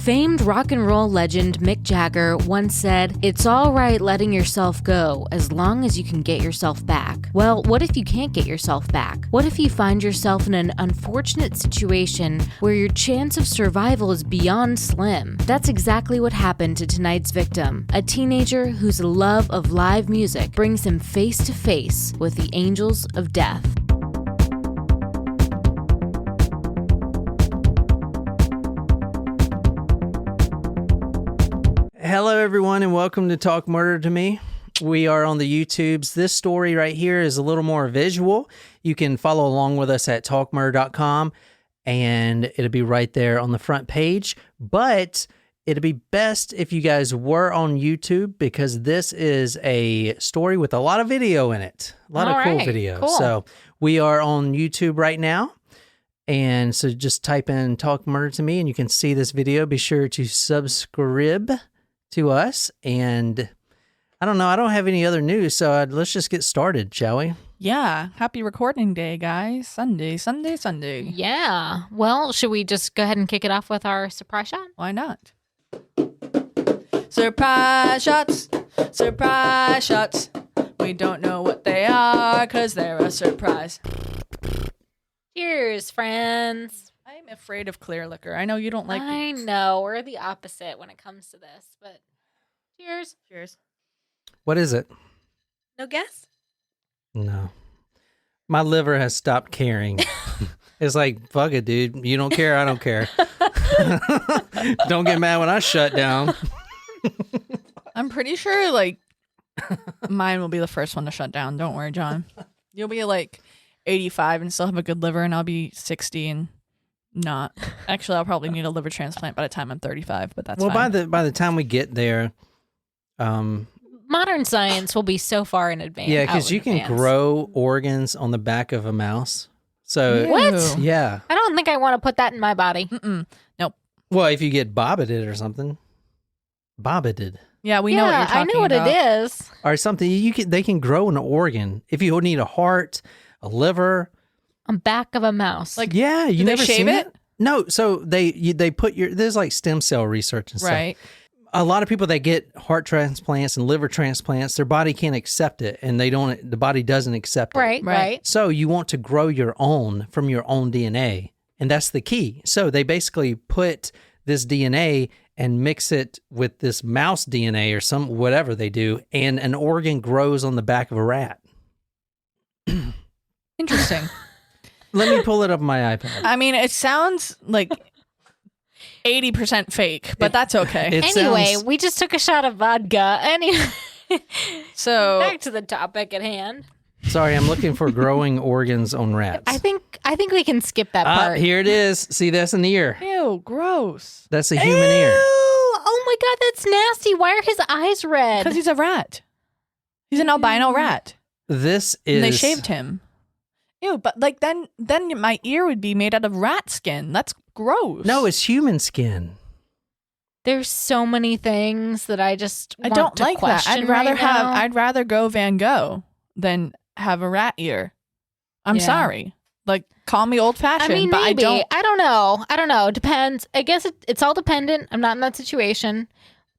Famed rock and roll legend Mick Jagger once said, "It's all right letting yourself go as long as you can get yourself back." Well, what if you can't get yourself back? What if you find yourself in an unfortunate situation where your chance of survival is beyond slim? That's exactly what happened to tonight's victim, a teenager whose love of live music brings him face to face with the angels of death. Hello, everyone, and welcome to Talk Murder to Me. We are on the YouTubes. This story right here is a little more visual. You can follow along with us at talkmurder.com, and it'll be right there on the front page. But it'd be best if you guys were on YouTube, because this is a story with a lot of video in it. A lot of cool video. Cool. So we are on YouTube right now. And so just type in Talk Murder to Me, and you can see this video. Be sure to subscribe to us, and I don't know, I don't have any other news, so let's just get started, shall we? Yeah, happy recording day, guys. Sunday. Yeah. Well, should we just go ahead and kick it off with our surprise shot? Why not? Surprise shots, surprise shots. We don't know what they are because they're a surprise. Cheers, friends. I'm afraid of clear liquor. I know you don't like it. I know, we're the opposite when it comes to this, but cheers. Cheers. What is it? No guess? No. My liver has stopped caring. It's like, fuck it, dude. You don't care, I don't care. Don't get mad when I shut down. I'm pretty sure, like, mine will be the first one to shut down. Don't worry, John. You'll be, like, 85 and still have a good liver, and I'll be 60 and not. Actually, I'll probably need a liver transplant by the time I'm 35, but that's fine. by the time we get there, Modern science will be so far in advance. yeah, because you can grow organs on the back of a mouse. So What? yeah. I don't think I want to put that in my body. Nope. Well, if you get bobbited or something. Bobbited. Yeah, we know what you're talking about. I know what it is. Or something, they can grow an organ. If you need a heart, a liver. On back of a mouse. Like, Yeah, you do they never shave seen it? No, so they put there's like stem cell research and stuff. Right. A lot of people that get heart transplants and liver transplants, their body can't accept it, and the body doesn't accept it. Right. So you want to grow your own from your own DNA, and that's the key. So they basically put this DNA and mix it with this mouse DNA or whatever they do, and an organ grows on the back of a rat. Interesting. Let me pull it up on my iPad. I mean, it sounds like 80% fake, but that's okay. Anyway, we just took a shot of vodka. Anyway, So back to the topic at hand. Sorry, I'm looking for growing organs on rats. I think we can skip that part. Here it is. See, that's an ear. Ew, gross. That's a human ear. Oh my God, that's nasty. Why are his eyes red? Because he's a rat. He's an albino rat. This is. And they shaved him. Ew, but like then my ear would be made out of rat skin. That's gross. No, it's human skin. There's so many things that I just I want don't to like that. question right now. I'd rather go Van Gogh than have a rat ear. I'm Yeah. sorry. Like, call me old fashioned, I mean, but maybe. I don't. I don't know. Depends. I guess it's all dependent. I'm not in that situation.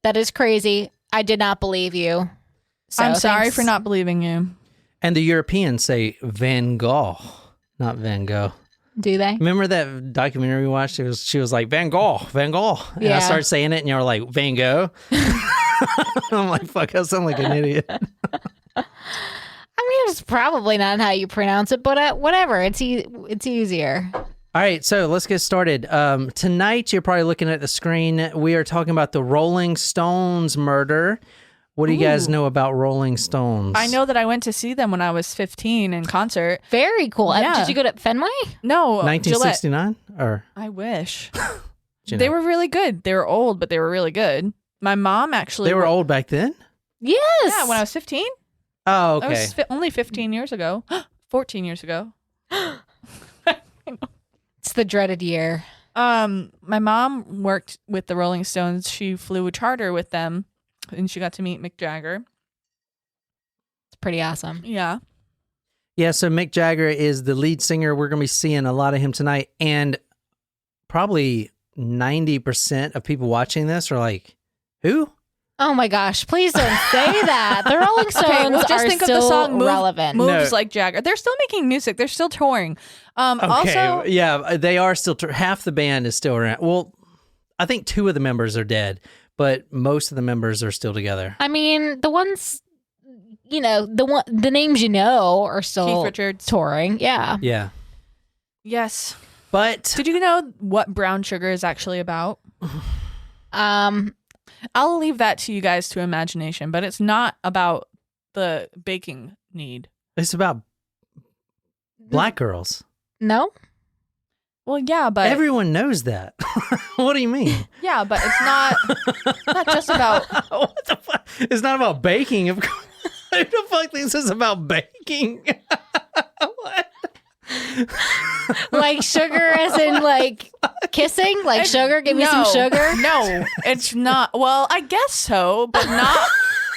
That is crazy. I did not believe you. So I'm sorry thanks. for not believing you. And the Europeans say Van Gogh, not Van Gogh. Do they? Remember that documentary we watched? She was like, Van Gogh, Van Gogh. And I Yeah. started saying it, and you were like, Van Gogh. I'm like, fuck, I sound like an idiot. I mean, it's probably not how you pronounce it, but whatever. It's easier. All right, so let's get started. Tonight, you're probably looking at the screen. We are talking about the Rolling Stones murder. What do you guys know about Rolling Stones? I know that I went to see them when I was 15 in concert. Very cool. Yeah. Did you go to Fenway? No, 1969? Or I wish. you They know? were really good. They were old, but they were really good. My mom actually. They were old back then? Yes. Yeah, when I was 15. Oh, That okay. was only 15 years ago. 14 years ago. It's the dreaded year. My mom worked with the Rolling Stones. She flew a charter with them, and she got to meet Mick Jagger. It's pretty awesome. Yeah. Yeah, so Mick Jagger is the lead singer. We're going to be seeing a lot of him tonight, and probably 90% of people watching this are like, who? Oh my gosh, please don't say that. The Rolling Stones Okay, well, just are think of still the song relevant. Moves No. like Jagger. They're still making music. They're still touring. Okay, Also, yeah, they are still, half the band is still around. Well, I think 2 of the members are dead, but most of the members are still together. I mean, the ones, the names are still Keith Richards. touring. Yeah. Yeah. Yes. But Did you know what brown sugar is actually about? I'll leave that to you guys to imagination, but it's not about the baking need. it's about black girls. No? Well, yeah, but Everyone knows that. What do you mean? yeah, but it's not just about. What the fuck? It's not about baking. Of course. Who the fuck thinks it's about baking? What? Like sugar as in like kissing? Like sugar? Give me some sugar? No, it's not. Well, I guess so, but not.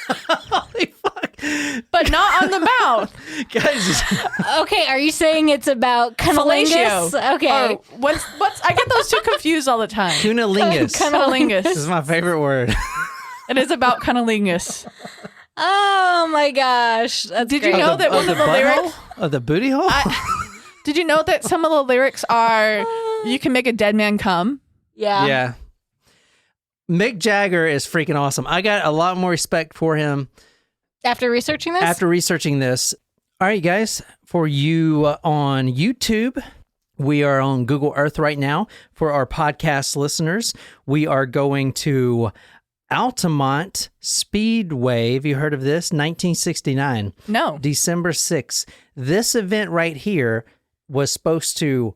Holy fuck. But not on the mouth. Guys, Okay, are you saying it's about cunnilingus? Fellatio. Okay. Or what's? I get those two confused all the time. cunnilingus. This Cunnilingus. is my favorite word. It is about cunnilingus. Oh my gosh. That's Did you great. know that one of the lyrics? Of the booty hole? Did you know that some of the lyrics are "You can make a dead man come"? Yeah. Yeah. Mick Jagger is freaking awesome. I got a lot more respect for him After researching this? after researching this. All right, guys, for you on YouTube, we are on Google Earth right now. For our podcast listeners, we are going to Altamont Speedway. Have you heard of this? 1969. No. December 6th. This event right here was supposed to,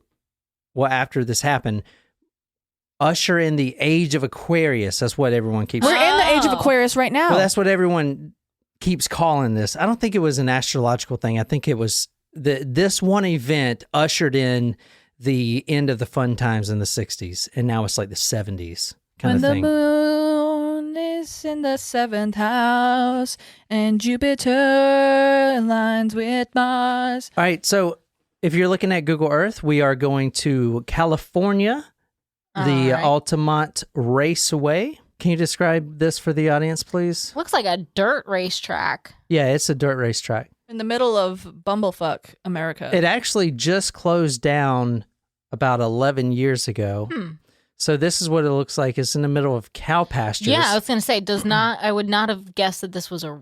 well, after this happened, usher in the age of Aquarius. That's what everyone keeps We're in the age of Oh. Aquarius right now. Well, that's what everyone keeps calling this. I don't think it was an astrological thing. I think it was this one event ushered in the end of the fun times in the 60s, and now it's like the 70s kind when of the thing. moon is in the 7th house and Jupiter aligns with Mars. All right, so if you're looking at Google Earth, we are going to California, the All right. Altamont Raceway. Can you describe this for the audience, please? Looks like a dirt racetrack. Yeah, it's a dirt racetrack. In the middle of bumblefuck America. It actually just closed down about 11 years ago. So this is what it looks like. It's in the middle of cow pastures. Yeah, I was going to say, I would not have guessed that this was a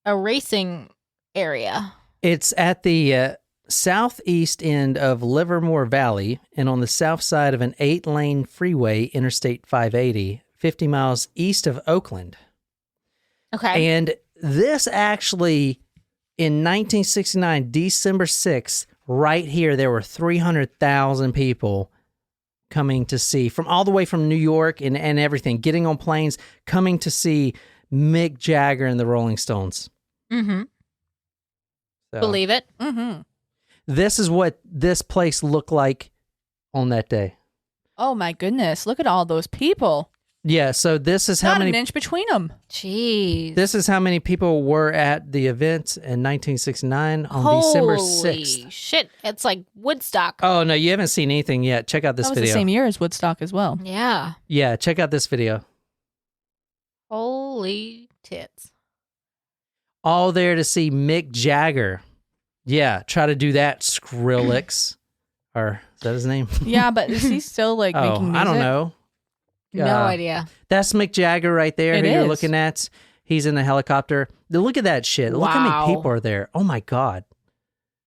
racing area. It's at the southeast end of Livermore Valley and on the south side of an 8-lane freeway, Interstate 580, 50 miles east of Oakland. Okay. And this actually, in 1969, December 6th, right here, there were 300,000 people coming to see, from all the way from New York and everything, getting on planes, coming to see Mick Jagger and the Rolling Stones. Mm-hmm. So, Believe it. Mm-hmm. this is what this place looked like on that day. Oh my goodness. Look at all those people. Yeah, so this is how Not many an inch between them. Jeez. this is how many people were at the event in 1969 on December 6th. Holy shit. It's like Woodstock. Oh no, you haven't seen anything yet. Check out this That was video. the same year as Woodstock as well. Yeah. Yeah, check out this video. Holy tits. All there to see Mick Jagger. Yeah, try to do that, Skrillex. Or is that his name? Yeah, but is he still like making Oh, music? I don't know. No idea. That's Mick Jagger right there It who you're is. looking at. He's in the helicopter. Look at that shit. Look how Wow. many people are there. Oh my God.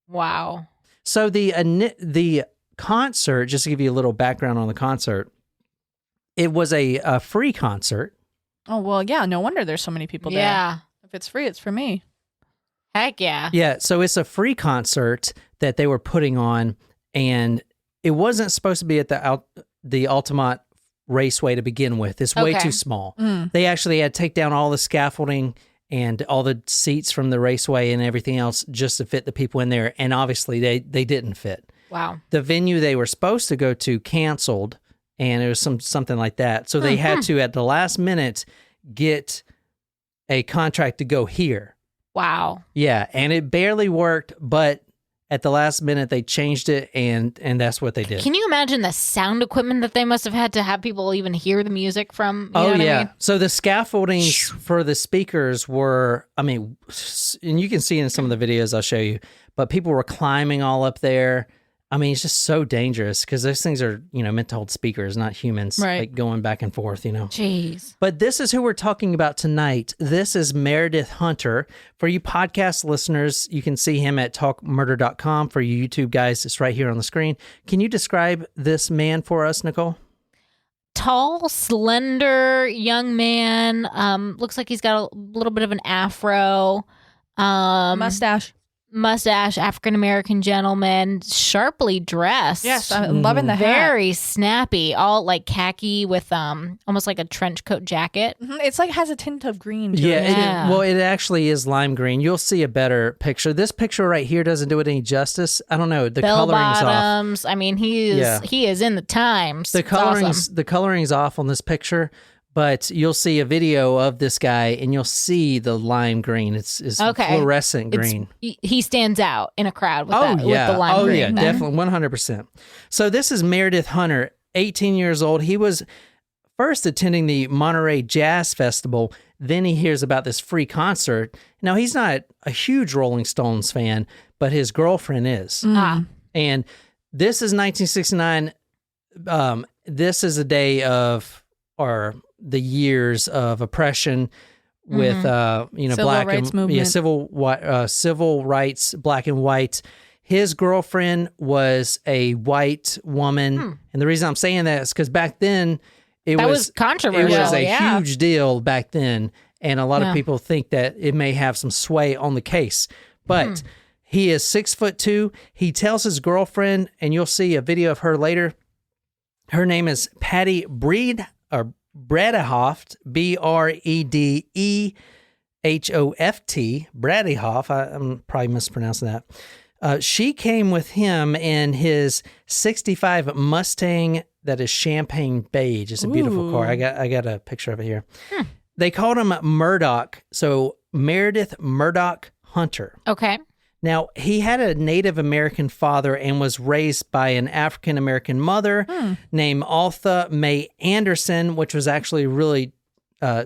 Wow. So the concert, just to give you a little background on the concert, it was a free concert. Oh, well, yeah. No wonder there's so many people there. Yeah. If it's free, it's for me. Heck yeah. Yeah, so it's a free concert that they were putting on, and it wasn't supposed to be at the Altamont Raceway to begin with. It's way Okay. too small. Mm. They actually had to take down all the scaffolding and all the seats from the raceway and everything else just to fit the people in there, and obviously they didn't fit. Wow. The venue they were supposed to go to canceled, and it was something like that. So they had to, at the last minute, get a contract to go here. Wow. Yeah, and it barely worked, but At the last minute, they changed it, and that's what they did. Can you imagine the sound equipment that they must have had to have people even hear the music from? You know what I mean? So the scaffoldings for the speakers were, and you can see in some of the videos I'll show you, but people were climbing all up there. It's just so dangerous because those things are, meant to hold speakers, not humans, right, like going back and forth, Jeez. But this is who we're talking about tonight. This is Meredith Hunter. For you podcast listeners, you can see him at talkmurder.com. For you YouTube guys, it's right here on the screen. Can you describe this man for us, Nicole? Tall, slender, young man. Looks like he's got a little bit of an afro. Mustache, African-American gentleman, sharply dressed. Yes, I'm loving the hat. Very snappy, all like khaki with almost like a trench coat jacket. It's like has a tint of green to Yeah. It actually is lime green. You'll see a better picture. This picture right here doesn't do it any justice. I don't know. The Bell coloring's bottoms. off. He is in the times. The coloring's off on this picture. But you'll see a video of this guy, and you'll see the lime green. It's fluorescent green. He stands out in a crowd with with the lime green. Oh, yeah, definitely, 100%. So this is Meredith Hunter, 18 years old. He was first attending the Monterey Jazz Festival. Then he hears about this free concert. Now, he's not a huge Rolling Stones fan, but his girlfriend is. And this is 1969. This is a day of, or the years of oppression with civil black rights and movement. civil rights, black and white. His girlfriend was a white woman, and the reason I'm saying that is because back then it was controversial. It was a huge deal back then, and a lot of people think that it may have some sway on the case. But he is 6'2". He tells his girlfriend, and you'll see a video of her later. Her name is Patty Bredehoft, Bredehoft, Bredehoft. I'm probably mispronouncing that. She came with him in his 65 Mustang that is champagne beige. It's a beautiful car. I got a picture of it here. They called him Murdoch, so Meredith Murdoch Hunter. Okay. Now, he had a Native American father and was raised by an African American mother named Altha Mae Anderson, which was actually really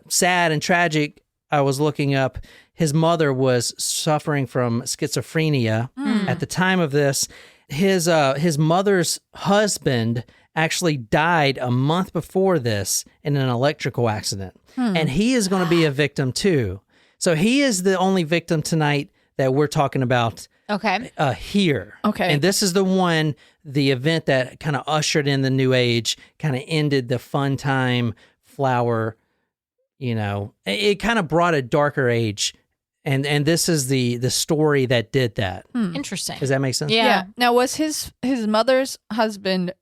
sad and tragic. I was looking up. His mother was suffering from schizophrenia at the time of this. His mother's husband actually died a month before this in an electrical accident. And he is going to be a victim too. So he is the only victim tonight that we're talking about here. Okay. And this is the event that kind of ushered in the new age, kind of ended the fun time flower, it kind of brought a darker age. And this is the story that did that. Interesting. Does that make sense? Yeah. Now, was his mother's husband,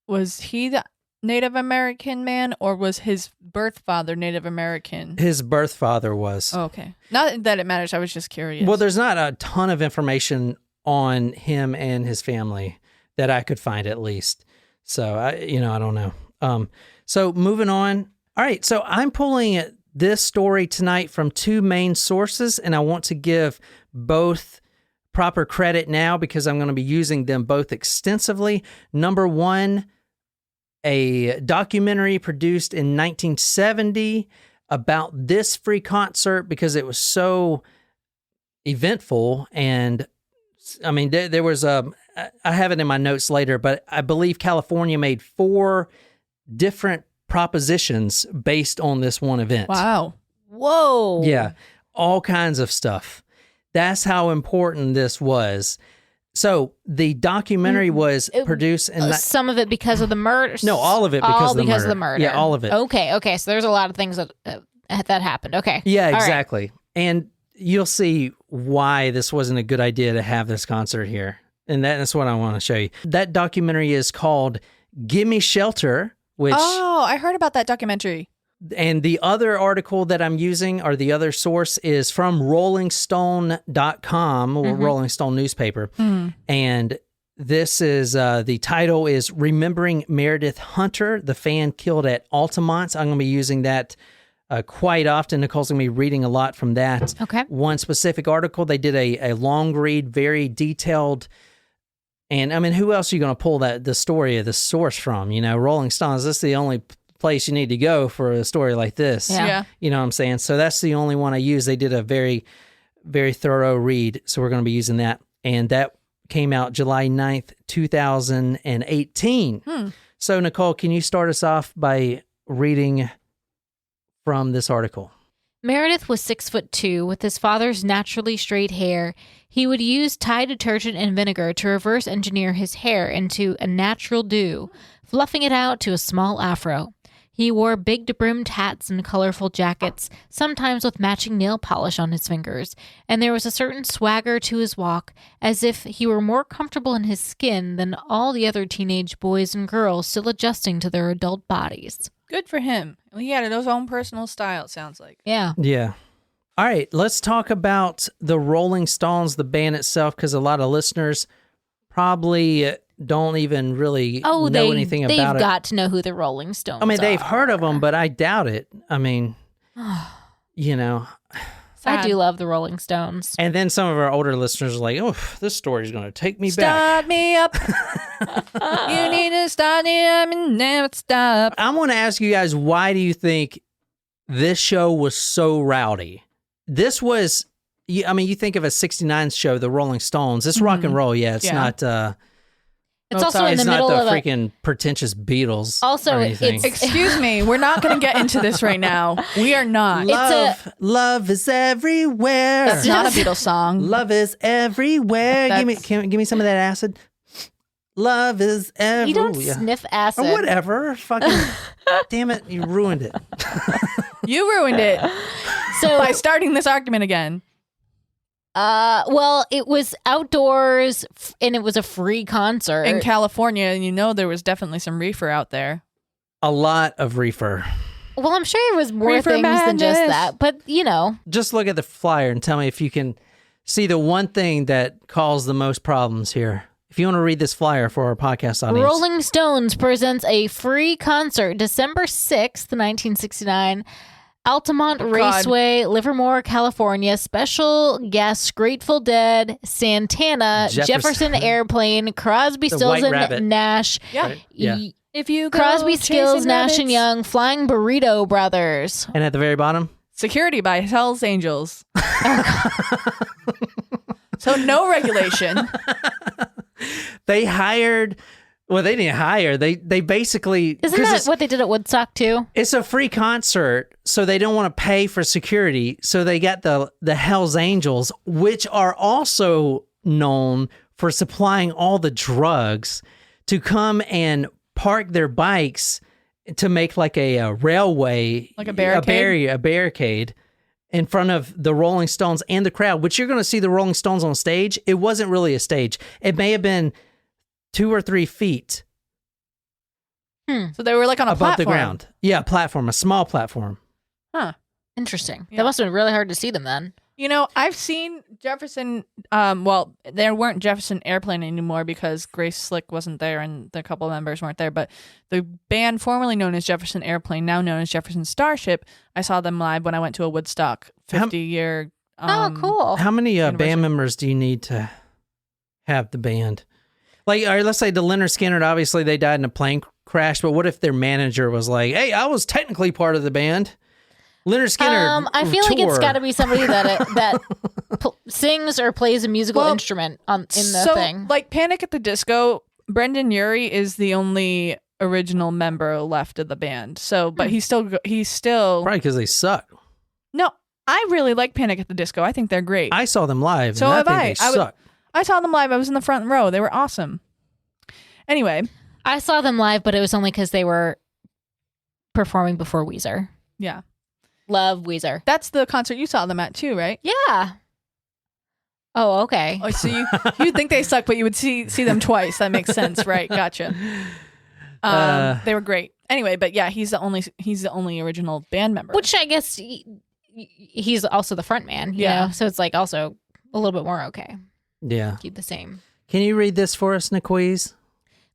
was he the Native American man, or was his birth father Native American? His birth father was. Oh, okay. Not that it matters. I was just curious. Well, there's not a ton of information on him and his family that I could find, at least. So I don't know. So moving on. All right. So I'm pulling this story tonight from two main sources, and I want to give both proper credit now because I'm going to be using them both extensively. Number one, a documentary produced in 1970 about this free concert because it was so eventful. And there was I have it in my notes later, but I believe California made 4 different propositions based on this one event. Wow. Whoa. Yeah. All kinds of stuff. That's how important this was. So the documentary was produced in some of it because of the murder. No, all of it because of the murder. Yeah, all of it. Okay. So there's a lot of things that happened. Okay. Yeah, exactly. Right. And you'll see why this wasn't a good idea to have this concert here. And that's what I want to show you. That documentary is called Gimme Shelter, which... Oh, I heard about that documentary. And the other article that I'm using, or the other source, is from rollingstone.com, or Rolling Stone newspaper. And this is, the title is Remembering Meredith Hunter, the fan killed at Altamont. I'm going to be using that quite often. Nicole's going to be reading a lot from that. Okay. One specific article, they did a long read, very detailed And I mean, who else are you going to pull the story of the source from? You know, Rolling Stones, this is the only place you need to go for a story like this. Yeah. You know what I'm saying? So that's the only one I used. They did a very, very thorough read. So we're going to be using that. And that came out July 9th, 2018. So Nicole, can you start us off by reading from this article? Meredith was 6'2", with his father's naturally straight hair. He would use Tide detergent and vinegar to reverse engineer his hair into a natural do, fluffing it out to a small afro. He wore big-brimmed hats and colorful jackets, sometimes with matching nail polish on his fingers, and there was a certain swagger to his walk, as if he were more comfortable in his skin than all the other teenage boys and girls still adjusting to their adult bodies. Good for him. He had his own personal style, it sounds like. Yeah. Yeah. All right, let's talk about the Rolling Stones, the band itself, because a lot of listeners probably don't even really know anything about it. They've got to know who the Rolling Stones are. I mean, they've heard of them, but I doubt it. I mean, you know. I do love the Rolling Stones. And then some of our older listeners are like, oh, this story's going to take me back. Start me up. You need to start me up and never stop. I want to ask you guys, why do you think this show was so rowdy? This was, I mean, you think of a 69 show, the Rolling Stones. It's rock and roll, yeah. It's not... It's also in the middle of a freaking pretentious Beatles. Also, it's excuse me, we're not going to get into this right now. We are not. Love is everywhere. That's not a Beatles song. Love is everywhere. Give me some of that acid. Love is everywhere. You don't sniff acid. Or whatever. Fucking damn it, you ruined it. You ruined it. So by starting this argument again. Well, it was outdoors and it was a free concert in California, and you know there was definitely some reefer out there. A lot of reefer. Well, I'm sure there was more Reefer things than just that, but you know. Just look at the flyer and tell me if you can see the one thing that caused the most problems here. If you want to read this flyer for our podcast audience. Rolling Stones presents a free concert December 6th, 1969. Altamont Raceway, Livermore, California. Special guests: Grateful Dead, Santana, Jefferson Airplane, Crosby, Stills, and Nash. Yeah. Right? Yeah. If you go Crosby, Stills, Nash and Young, Flying Burrito Brothers. And at the very bottom? Security by Hell's Angels. So no regulation. They hired... Well, they didn't hire. They basically... Isn't that what they did at Woodstock, too? It's a free concert, so they don't want to pay for security. So they got the Hells Angels, which are also known for supplying all the drugs, to come and park their bikes to make like a railway... Like a barricade? A barricade in front of the Rolling Stones and the crowd, which you're going to see the Rolling Stones on stage. It wasn't really a stage. It may have been 2 or 3 feet. So they were like on a above platform. the ground. Yeah, platform, a small platform. Huh. Interesting. Yeah. That must have been really hard to see them then. You know, I've seen Jefferson, well, there weren't Jefferson Airplane anymore because Grace Slick wasn't there and the couple of members weren't there, but the band formerly known as Jefferson Airplane, now known as Jefferson Starship, I saw them live when I went to a Woodstock 50-year oh, cool. How many band members do you need to have the band? Like, all right, let's say the Leonard Skinner, obviously they died in a plane crash, but what if their manager was like, hey, I was technically part of the band? Leonard Skinner I feel like it's got to be somebody that sings or plays a musical instrument in the thing. Like Panic at the Disco, Brendan Urie is the only original member left of the band. So, but he's still probably because they suck. No, I really like Panic at the Disco. I think they're great. I saw them live. So and have I think they suck. I saw them live. I was in the front row. They were awesome. Anyway, I saw them live, but it was only because they were performing before Weezer. Yeah. Love Weezer. That's the concert you saw them at too, right? Yeah. Oh, okay. Oh, so you think they suck, but you would see them twice. That makes sense, right? Gotcha. They were great. Anyway, but yeah, he's the only original band member. Which I guess he's also the front man. You know? So it's like also a little bit more okay. Yeah. Keep the same. Can you read this for us, Niquiz?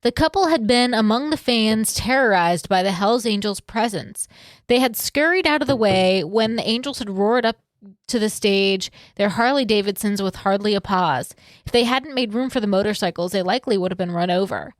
The couple had been among the fans terrorized by the Hells Angels' presence. They had scurried out of the way when the Angels had roared up to the stage, their Harley Davidsons with hardly a pause. If they hadn't made room for the motorcycles, they likely would have been run over.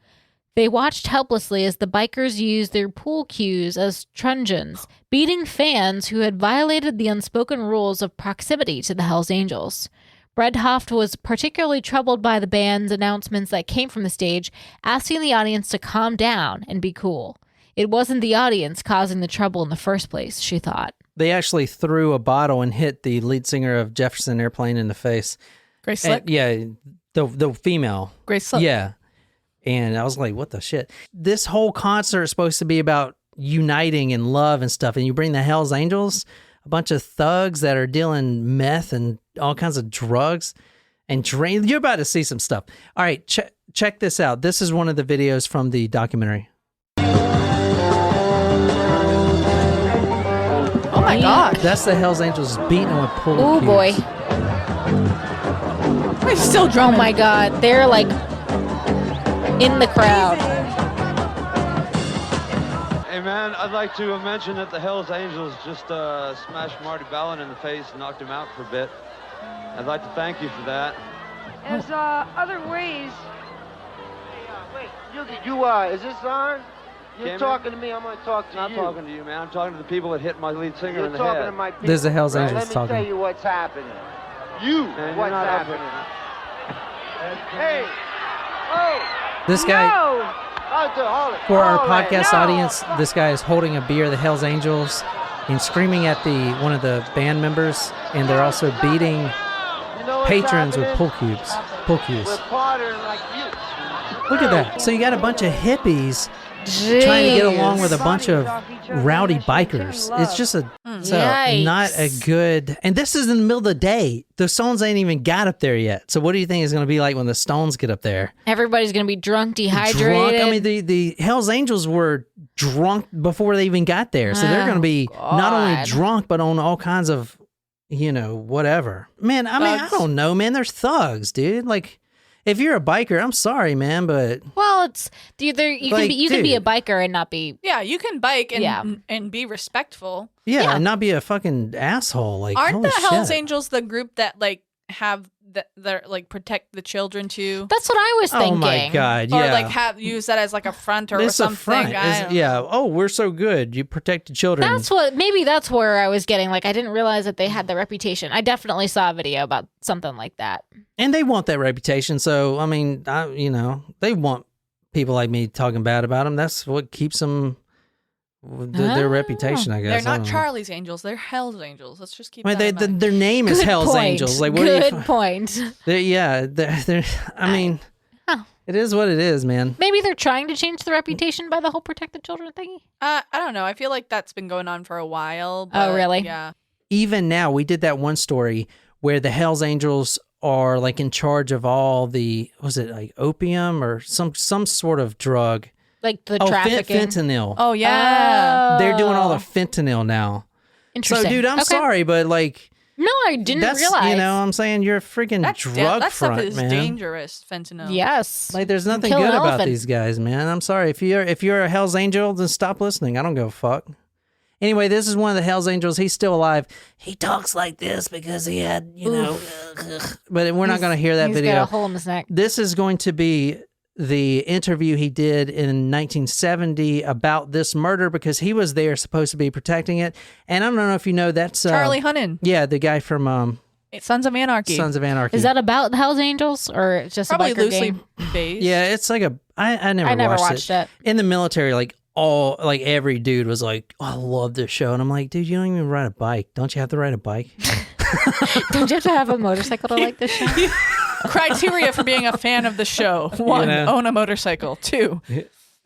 They watched helplessly as the bikers used their pool cues as truncheons, beating fans who had violated the unspoken rules of proximity to the Hells Angels. Bredhoft was particularly troubled by the band's announcements that came from the stage, asking the audience to calm down and be cool. It wasn't the audience causing the trouble in the first place, she thought. They actually threw a bottle and hit the lead singer of Jefferson Airplane in the face. Grace Slick? Yeah, the female. Grace Slick. Yeah. And I was like, what the shit? This whole concert is supposed to be about uniting and love and stuff. And you bring the Hells Angels, a bunch of thugs that are dealing meth and all kinds of drugs and drain. You're about to see some stuff. All right, check this out. This is one of the videos from the documentary. Oh my gosh. That's the Hells Angels beating them with pool Oh cues. boy. They're still drumming. Oh my God. They're like in the crowd. Hey man, I'd like to mention that the Hells Angels just smashed Marty Ballin in the face and knocked him out for a bit. I'd like to thank you for that. There's other ways. Wait, you is this on? You're Cameron? talking to me, I'm going to talk to I'm you. not talking to you, man. I'm talking to the people that hit my lead singer You're in the talking head. to my people. There's the Hells right? Angels Let me talking. tell you what's happening. You, Man, you're what's not happening. Hey, This guy, No! hold it. for our All right. podcast No. audience, this guy is holding a beer, the Hells Angels, and screaming at one of the band members, and they're also beating You know what's patrons with happening? pool cues. Pool cues. We're partying like you. Look at that. So you got a bunch of hippies trying to get along with a bunch of rowdy bikers. It's just not a Yikes. good. And this is in the middle of the day. The Stones ain't even got up there yet. So what do you think is going to be like when the Stones get up there? Everybody's going to be drunk, dehydrated. Drunk. I mean, the Hells Angels were drunk before they even got there. So they're going to be not only God. drunk, but on all kinds of, whatever. Man, I mean, I Thugs. don't know, man. They're thugs, dude. Like, if you're a biker, I'm sorry, man, but Well, it's either you Like, can be a dude. biker and not be. Yeah, you can bike and Yeah. and be respectful. yeah, and not be a fucking asshole. Like, Aren't holy the Hells shit. Angels the group that like have that like protect the children too? That's what I was thinking. Oh my god, Or yeah. like have use that as like a front or It's a something. front. I don't know. Yeah. Oh, we're so good. You protect the children. Maybe that's where I was getting. Like, I didn't realize that they had the reputation. I definitely saw a video about something like that. And they want that reputation. So, I mean, they want people like me talking bad about them. That's what keeps them, their Oh. reputation, I guess. They're I not don't know. Charlie's Angels. They're Hell's Angels. Let's just keep I mean, that in mind. their name is Good Hell's point. Angels. Like, what Good do you, point. I mean, it is what it is, man. Maybe they're trying to change the reputation by the whole protect the children thingy. I don't know. I feel like that's been going on for a while. But Oh, really? Yeah. Even now, we did that one story where the Hells Angels are like in charge of all was it like opium or some sort of drug? Like the trafficking. fentanyl. Oh yeah. They're doing all the fentanyl now. So, Interesting. dude, I'm Okay. sorry, but like, No, I didn't that's realize. I'm saying you're a freaking drug that front, stuff is man. dangerous. Fentanyl. Yes. Like, there's nothing Kill good an about elephant. these guys, man. I'm sorry. If you're a Hell's Angel, then stop listening. I don't give a fuck. Anyway, this is one of the Hells Angels. He's still alive. He talks like this because he had, but we're not going to hear that He's video. got a hole in his neck. This is going to be the interview he did in 1970 about this murder because he was there supposed to be protecting it. And I don't know if you know, that's Charlie Hunnam. Yeah, the guy from Sons of Anarchy. Sons of Anarchy. Is that about the Hells Angels or it's just Probably a biker loosely game? based. Yeah, it's like I never I never watched watched it. In the military, like every dude was like, oh, I love this show. And I'm like, dude, you don't even ride a bike. Don't you have to ride a bike? Don't you have to have a motorcycle to like this show? Criteria for being a fan of the show: 1, know? own a motorcycle. 2,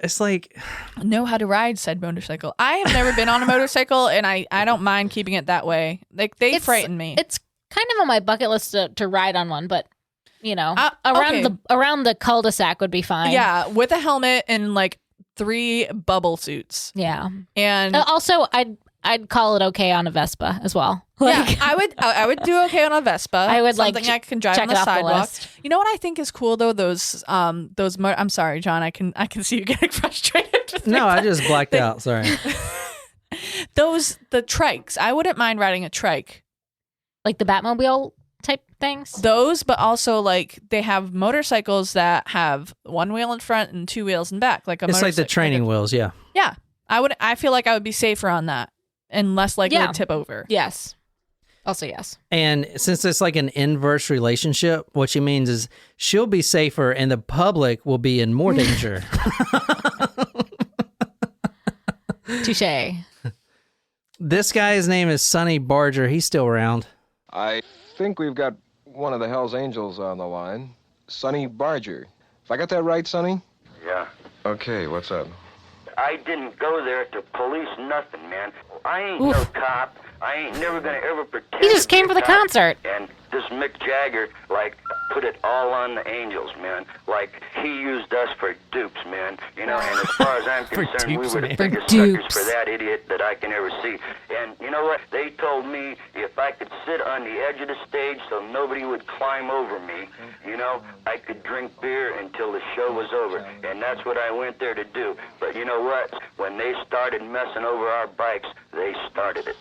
It's like, know how to ride said motorcycle. I have never been on a motorcycle, and I don't mind keeping it that way. Like they frighten me. It's kind of on my bucket list to ride on one, but around okay. the cul-de-sac would be fine. Yeah, with a helmet and like 3 bubble suits. Yeah. And Also, I'd call it okay on a Vespa as well. Like, yeah, I would do okay on a Vespa. I would, like, something I can drive check on the it off the sidewalk. list. You know what I think is cool though? I'm sorry, John. I can see you getting frustrated. with no, me. I just blacked out. Sorry. The trikes. I wouldn't mind riding a trike. Like the Batmobile type things? Those, but also like they have motorcycles that have one wheel in front and two wheels in back. Like It's like the training wheels, yeah. Yeah. I feel like I would be safer on that and less likely to tip over. Yes. Also, yes. And since it's like an inverse relationship, what she means is she'll be safer and the public will be in more danger. Touche. This guy's name is Sonny Barger. He's still around. I think we've got one of the Hells Angels on the line. Sonny Barger. If I got that right, Sonny? Yeah. Okay, what's up? I didn't go there to police nothing, man. I ain't no cop. I ain't never gonna ever pretend. He just to be came a for the cop. concert. And this Mick Jagger, like, put it all on the Angels, man. Like, he used us for dupes, man. You know, and as far as I'm concerned, dupes, we were the man. biggest For suckers dupes. for that idiot that I can ever see. And you know what? They told me if I could sit on the edge of the stage so nobody would climb over me, you know, I could drink beer until the show was over. And that's what I went there to do. But you know what? When they started messing over our bikes, they started it.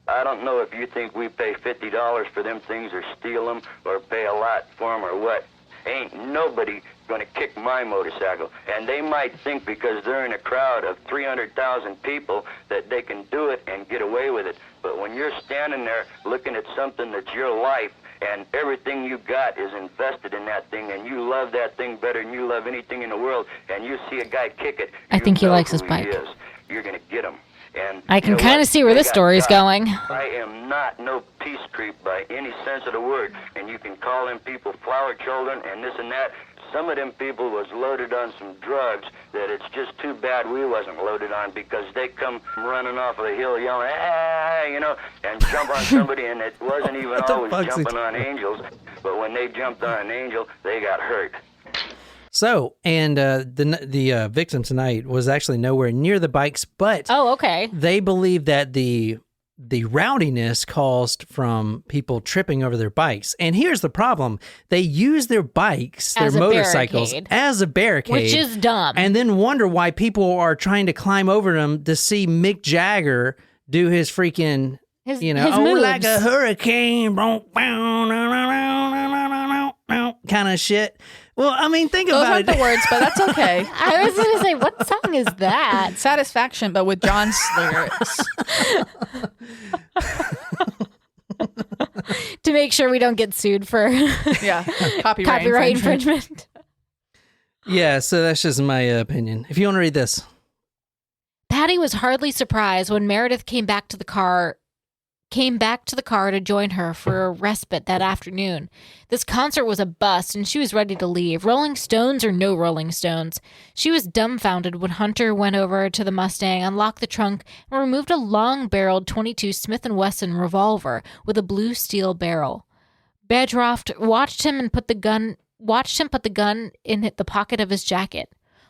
I don't know if you think we pay $50 for them things or steal them or pay a lot for them or what. Ain't nobody going to kick my motorcycle. And they might think because they're in a crowd of 300,000 people that they can do it and get away with it. But when you're standing there looking at something that's your life and everything you got is invested in that thing and you love that thing better than you love anything in the world and you see a guy kick it, I think he know likes his who bike. is. You're going to get him. And I can you know kind of what? see where They this got story's got. going. I am not no peace creep by any sense of the word. And you can call them people flower children and this and that. Some of them people was loaded on some drugs that it's just too bad we wasn't loaded on because they come running off of the hill yelling, ah, you know, and jump on somebody and it wasn't even What the always fuck's he jumping on angels. But when they jumped on an angel, they got hurt. So, and the victim tonight was actually nowhere near the bikes, but Oh, okay. they believe that the rowdiness caused from people tripping over their bikes. And here's the problem. They use their bikes, their As a motorcycles, barricade. as a barricade. Which is dumb. And then wonder why people are trying to climb over them to see Mick Jagger do his freaking, His- you know, his oh, moves. like a hurricane, kind of shit. Well, I mean, think Those about aren't it. the words, but that's okay. I was going to say, what song is that? Satisfaction, but with John's lyrics. To make sure we don't get sued for Yeah. Copyright infringement. Yeah, so that's just my opinion. If you want to read this. Patty was hardly surprised when Meredith came back to the car to join her for a respite that afternoon. This concert was a bust, and she was ready to leave, Rolling Stones or no Rolling Stones. She was dumbfounded when Hunter went over to the Mustang, unlocked the trunk, and removed a long-barreled .22 Smith & Wesson revolver with a blue steel barrel. Bedroft watched him put the gun in the pocket of his jacket.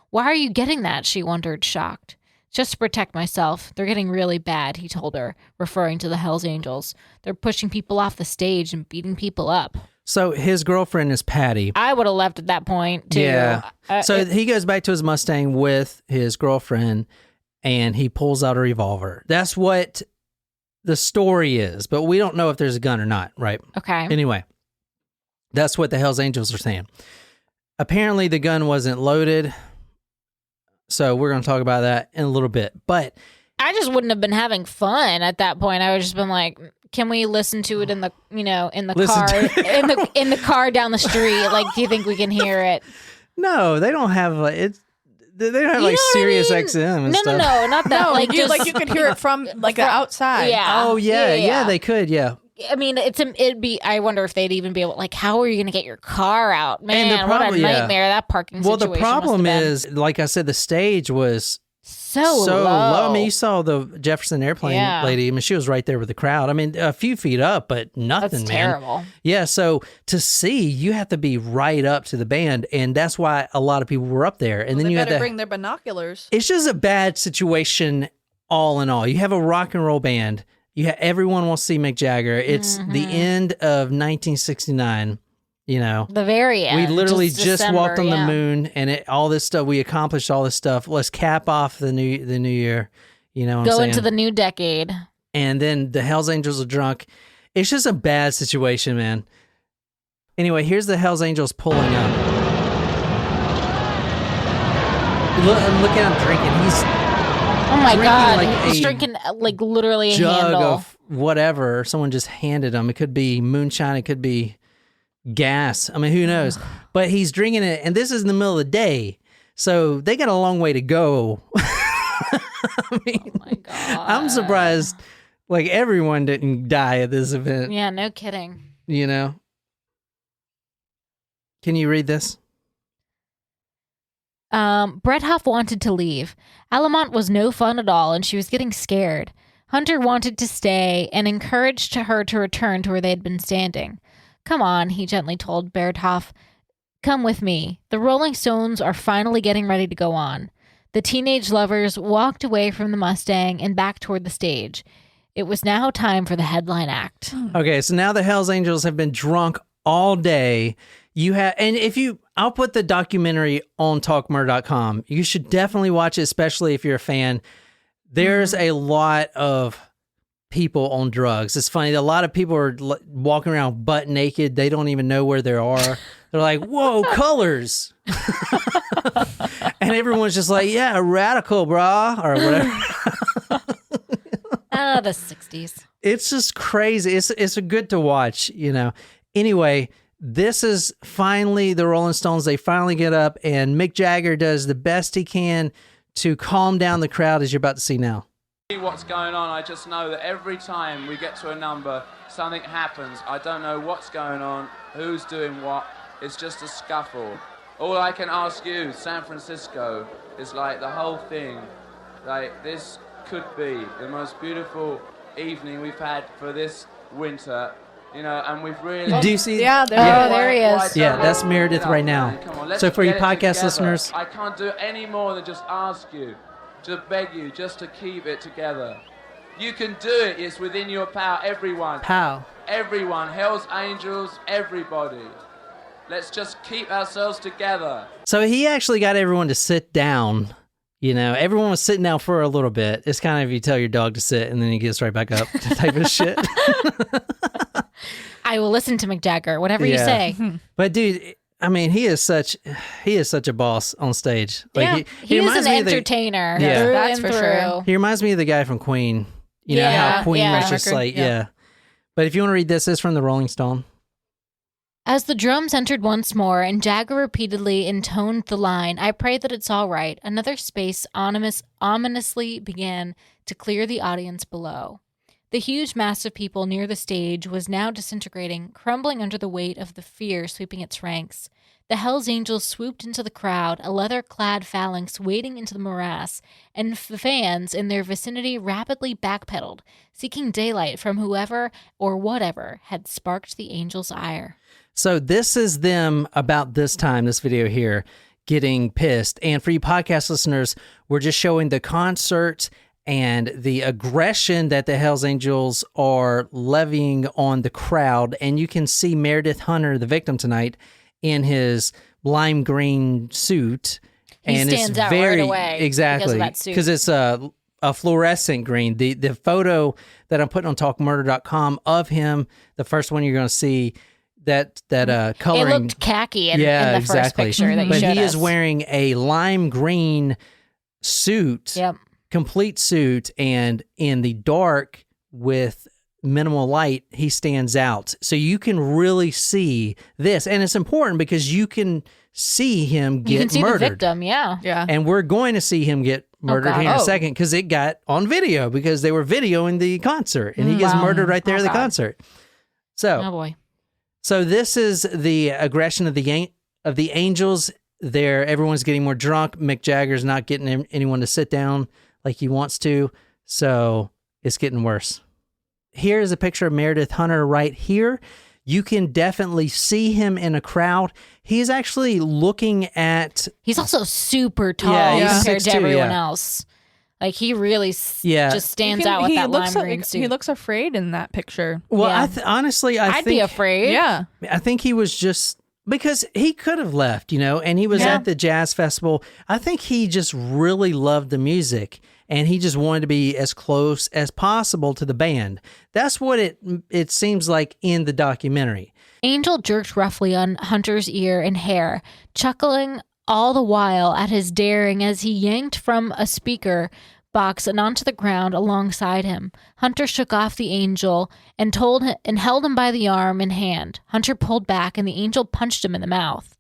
"Why are you getting that?" she wondered, shocked. "Just to protect myself. They're getting really bad," he told her, referring to the Hells Angels. "They're pushing people off the stage and beating people up." So his girlfriend is Patty. I would have left at that point, too. Yeah. So he goes back to his Mustang with his girlfriend, and he pulls out a revolver. That's what the story is, but we don't know if there's a gun or not, right? Okay. Anyway, that's what the Hells Angels are saying. Apparently, the gun wasn't loaded, so we're going to talk about that in a little bit. But I just wouldn't have been having fun at that point. I would have just been like, can we listen to it in the, in the Listen car, to in the car down the street? Like, do you think we can hear it? no, they don't have it. They don't have like know what I Sirius mean? XM and No, stuff. no, not that. No, like, you just, you could hear it from like the outside. Yeah. Oh yeah, they could, yeah. I mean, it'd be. I wonder if they'd even be able. Like, how are you going to get your car out, And man? the What a problem- yeah. nightmare that parking Well, situation. the problem must have been. is, like I said, the stage was so low. low. I mean, you saw the Jefferson Airplane Yeah. lady. I mean, she was right there with the crowd. I mean, a few feet up, but nothing, That's man. terrible. Yeah, so to see, you have to be right up to the band, and that's why a lot of people were up there. And then They you have better to. bring their binoculars. It's just a bad situation, all in all. You have a rock and roll band. Everyone wants to see Mick Jagger. It's the end of 1969. You know, The very end. we literally just December, walked on yeah. the moon, and all this stuff. We accomplished all this stuff. Let's cap off the new year. You know, what I'm Go saying? into the new decade. And then the Hells Angels are drunk. It's just a bad situation, man. Anyway, here's the Hells Angels pulling up. Look at him drinking. He's Oh my drinking god, like he's a drinking like literally a jug handle. of whatever someone just handed him. It could be moonshine. It could be gas. I mean, who knows? But he's drinking it, and this is in the middle of the day, so they got a long way to go. I mean, Oh my god. I'm surprised like everyone didn't die at this event. Yeah, no kidding. You know? Can you read this? Brett Huff wanted to leave. Alamont was no fun at all, and she was getting scared. Hunter wanted to stay and encouraged her to return to where they had been standing. Come on, he gently told Brett Huff. Come with me. The Rolling Stones are finally getting ready to go on. The teenage lovers walked away from the Mustang and back toward the stage. It was now time for the headline act. Okay, so now the Hells Angels have been drunk all day. I'll put the documentary on talkmurder.com. You should definitely watch it, especially if you're a fan. There's a lot of people on drugs. It's funny. A lot of people are walking around butt naked. They don't even know where they are. They're like, whoa, colors. And everyone's just like, yeah, radical, brah, or whatever. The 60s. It's just crazy. It's good to watch, you know. Anyway, this is finally the Rolling Stones. They finally get up, and Mick Jagger does the best he can to calm down the crowd, as you're about to see now. What's going on? I just know that every time we get to a number, something happens. I don't know what's going on, who's doing what. It's just a scuffle. All I can ask you, San Francisco, is like the whole thing. Like, this could be the most beautiful evening we've had for this winter. You know, and we've really... Do you see? Yeah, there he is. Yeah, that's Meredith right now. Come on, let's So for you get it podcast together. listeners... I can't do any more than just ask you, to beg you, just to keep it together. You can do it. It's within your power. Everyone. How? Everyone. Hells Angels. Everybody. Let's just keep ourselves together. So he actually got everyone to sit down. You know, everyone was sitting down for a little bit. It's kind of you tell your dog to sit and then he gets right back up type of shit. I will listen to Mick Jagger, whatever you Yeah. say. But dude, I mean, he is such a boss on stage. Like he is reminds an me of the- entertainer. Yeah. Through That's and for sure. through. He reminds me of the guy from Queen. You know how Queen was just like, yeah. But if you want to read this is from the Rolling Stone. As the drums entered once more and Jagger repeatedly intoned the line, I pray that it's all right, another space ominously began to clear the audience below. The huge mass of people near the stage was now disintegrating, crumbling under the weight of the fear sweeping its ranks. The Hells Angels swooped into the crowd, a leather-clad phalanx wading into the morass, and the fans in their vicinity rapidly backpedaled, seeking daylight from whoever or whatever had sparked the Angels' ire. So this is them about this time, this video here, getting pissed. And for you podcast listeners, we're just showing the concert and the aggression that the Hells Angels are levying on the crowd. And you can see Meredith Hunter, the victim tonight, in his lime green suit. He and stands it's out very, right away exactly, because of that suit. because it's a fluorescent green. The photo that I'm putting on talkmurder.com of him, the first one you're going to see, that coloring. It looked khaki in the first picture that you but showed he us. is wearing a lime green suit, complete suit, and in the dark with minimal light, he stands out. So you can really see this, and it's important because you can see him get you can see murdered. the victim, yeah. And we're going to see him get murdered here in a second because it got on video because they were videoing the concert, and he gets murdered right there at the concert. So, oh boy. So this is the aggression of the Angels. There, everyone's getting more drunk. Mick Jagger's not getting anyone to sit down like he wants to, so it's getting worse. Here is a picture of Meredith Hunter right here. You can definitely see him in a crowd. He's actually looking at... He's also super tall compared to 6'2", everyone else. Like, he really just stands out with that lime green suit. He looks afraid in that picture. Well, honestly, I I'd think... be afraid. Yeah. I think he was just... Because he could have left, you know, and he was at the jazz festival. I think he just really loved the music. and he just wanted to be as close as possible to the band. That's what it seems like in the documentary. Angel jerked roughly on Hunter's ear and hair, chuckling all the while at his daring as he yanked from a speaker box and onto the ground alongside him. Hunter shook off the angel and held him by the arm and hand. Hunter pulled back and the angel punched him in the mouth.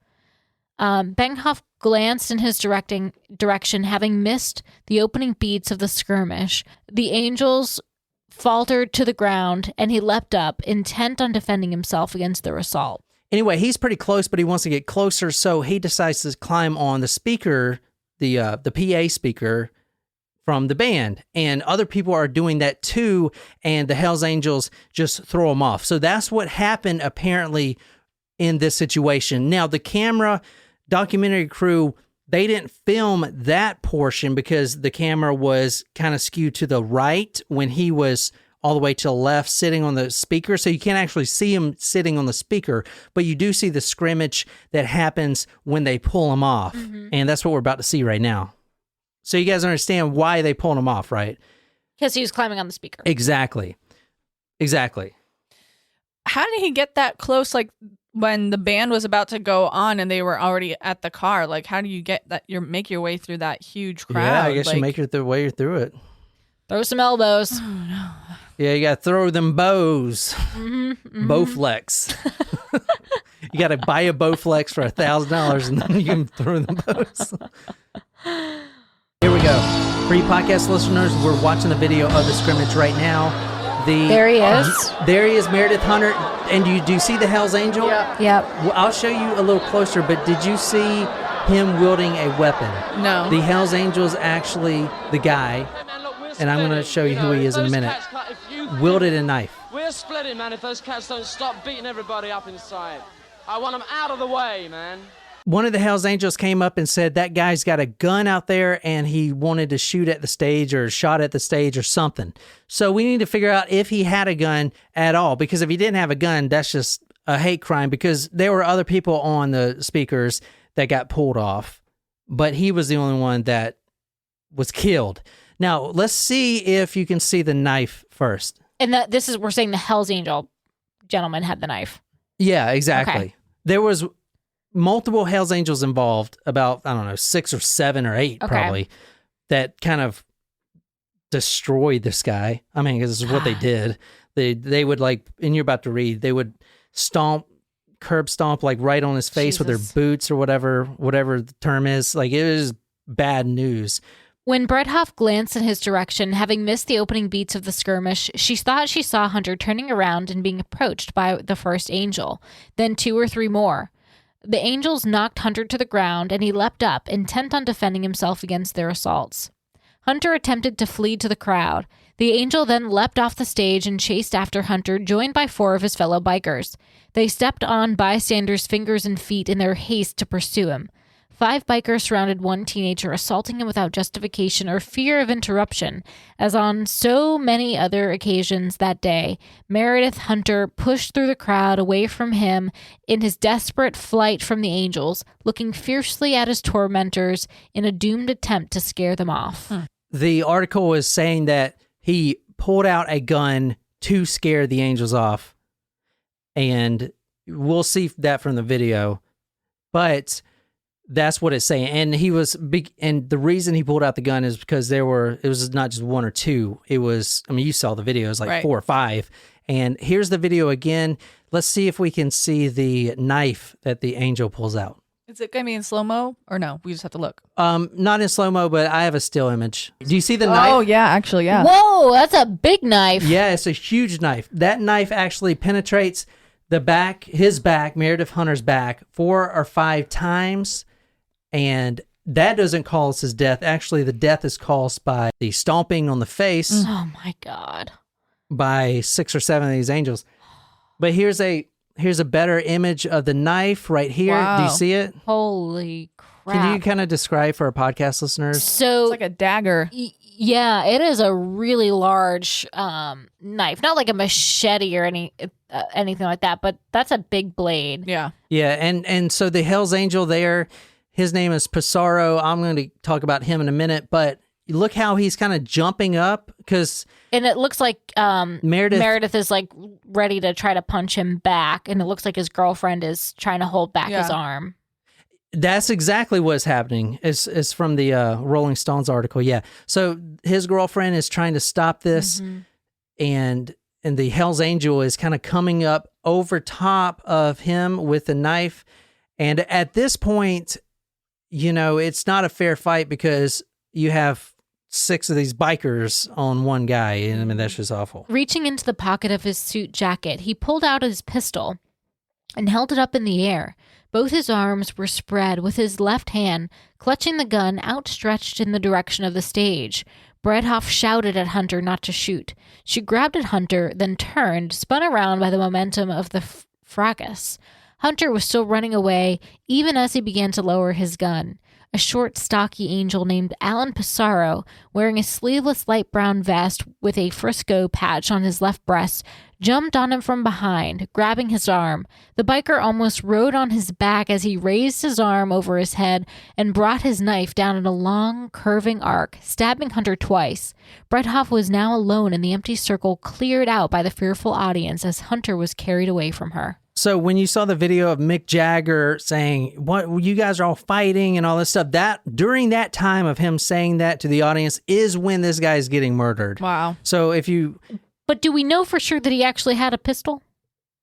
Benghoff glanced in his direction, having missed the opening beats of the skirmish. The angels faltered to the ground and he leapt up, intent on defending himself against their assault. Anyway, he's pretty close, but he wants to get closer, so he decides to climb on the speaker, the PA speaker from the band, and other people are doing that too, and the Hells Angels just throw him off. So that's what happened apparently in this situation. Now, the camera documentary crew, they didn't film that portion because the camera was kind of skewed to the right when he was all the way to the left sitting on the speaker. So you can't actually see him sitting on the speaker, but you do see the scrimmage that happens when they pull him off. Mm-hmm. And that's what we're about to see right now. So you guys understand why they pulled him off, right? Because he was climbing on the speaker. Exactly. How did he get that close, like when the band was about to go on and they were already at the car? Like, how do you get that? Make your way through that huge crowd? Yeah, I guess you make your way through it. Throw some elbows. Oh, no. Yeah, you got to throw them bows. Mm-hmm. Bowflex. You got to buy a Bowflex for $1,000 and then you can throw them bows. Here we go. For you podcast listeners, we're watching the video of the scrimmage right now. There he is. There he is, Meredith Hunter. And do you see the Hells Angel? Yeah. Yep. Well, I'll show you a little closer, but did you see him wielding a weapon? No. The Hells Angel is actually the guy, and I'm going to show you who he is in a minute. Wielded a knife. We're splitting, man, if those cats don't stop beating everybody up inside. I want them out of the way, man. One of the Hells Angels came up and said that guy's got a gun out there and he wanted to shoot at the stage or shot at the stage or something. So we need to figure out if he had a gun at all, because if he didn't have a gun, that's just a hate crime, because there were other people on the speakers that got pulled off, but he was the only one that was killed. Now, let's see if you can see the knife first. And we're saying the Hells Angel gentleman had the knife. Yeah, exactly. Okay. There was multiple Hells Angels involved, about, 6 or 7 or 8 probably, that kind of destroyed this guy. I mean, because this is what they did. They would, like, and you're about to read, they would curb stomp, like, right on his face with their boots or whatever the term is. Like, it was bad news. When Bredhoff glanced in his direction, having missed the opening beats of the skirmish, she thought she saw Hunter turning around and being approached by the first angel, then 2 or 3 more. The angels knocked Hunter to the ground, and he leapt up, intent on defending himself against their assaults. Hunter attempted to flee to the crowd. The angel then leapt off the stage and chased after Hunter, joined by 4 of his fellow bikers. They stepped on bystanders' fingers and feet in their haste to pursue him. 5 bikers surrounded one teenager, assaulting him without justification or fear of interruption. As on so many other occasions that day, Meredith Hunter pushed through the crowd away from him in his desperate flight from the angels, looking fiercely at his tormentors in a doomed attempt to scare them off. The article is saying that he pulled out a gun to scare the angels off, and we'll see that from the video, but that's what it's saying. And he was big, and the reason he pulled out the gun is because it was not just 1 or 2. It was, you saw the video, it was like 4 or 5. And here's the video again. Let's see if we can see the knife that the angel pulls out. Is it going to be in slow-mo or no? We just have to look. Not in slow-mo, but I have a still image. Do you see the knife? Oh, yeah, actually, yeah. Whoa, that's a big knife. Yeah, it's a huge knife. That knife actually penetrates the back, his back, Meredith Hunter's back, 4 or 5 times. And that doesn't cause his death. Actually, the death is caused by the stomping on the face. Oh, my God. By 6 or 7 of these angels. But here's a better image of the knife right here. Wow. Do you see it? Holy crap. Can you kind of describe for our podcast listeners? So it's like a dagger. Yeah, it is a really large knife. Not like a machete or anything like that, but that's a big blade. Yeah. Yeah, and so the Hells Angel there, his name is Pissarro. I'm going to talk about him in a minute, but look how he's kind of jumping up because And it looks like Meredith is like ready to try to punch him back, and it looks like his girlfriend is trying to hold back his arm. That's exactly what's happening. It's from the Rolling Stones article. Yeah. So his girlfriend is trying to stop this, and the Hell's Angel is kind of coming up over top of him with a knife. And at this point, you know, it's not a fair fight because you have 6 of these bikers on one guy. And I mean, that's just awful. Reaching into the pocket of his suit jacket, he pulled out his pistol and held it up in the air. Both his arms were spread, with his left hand clutching the gun outstretched in the direction of the stage. Bredhoff shouted at Hunter not to shoot. She grabbed at Hunter, then turned, spun around by the momentum of the fracas. Hunter was still running away, even as he began to lower his gun. A short, stocky angel named Alan Pissarro, wearing a sleeveless light brown vest with a Frisco patch on his left breast, jumped on him from behind, grabbing his arm. The biker almost rode on his back as he raised his arm over his head and brought his knife down in a long, curving arc, stabbing Hunter twice. Bredhoff was now alone in the empty circle cleared out by the fearful audience as Hunter was carried away from her. So when you saw the video of Mick Jagger saying, "What, you guys are all fighting," and all this stuff, that during that time of him saying that to the audience is when this guy is getting murdered. Wow. So if you... But do we know for sure that he actually had a pistol?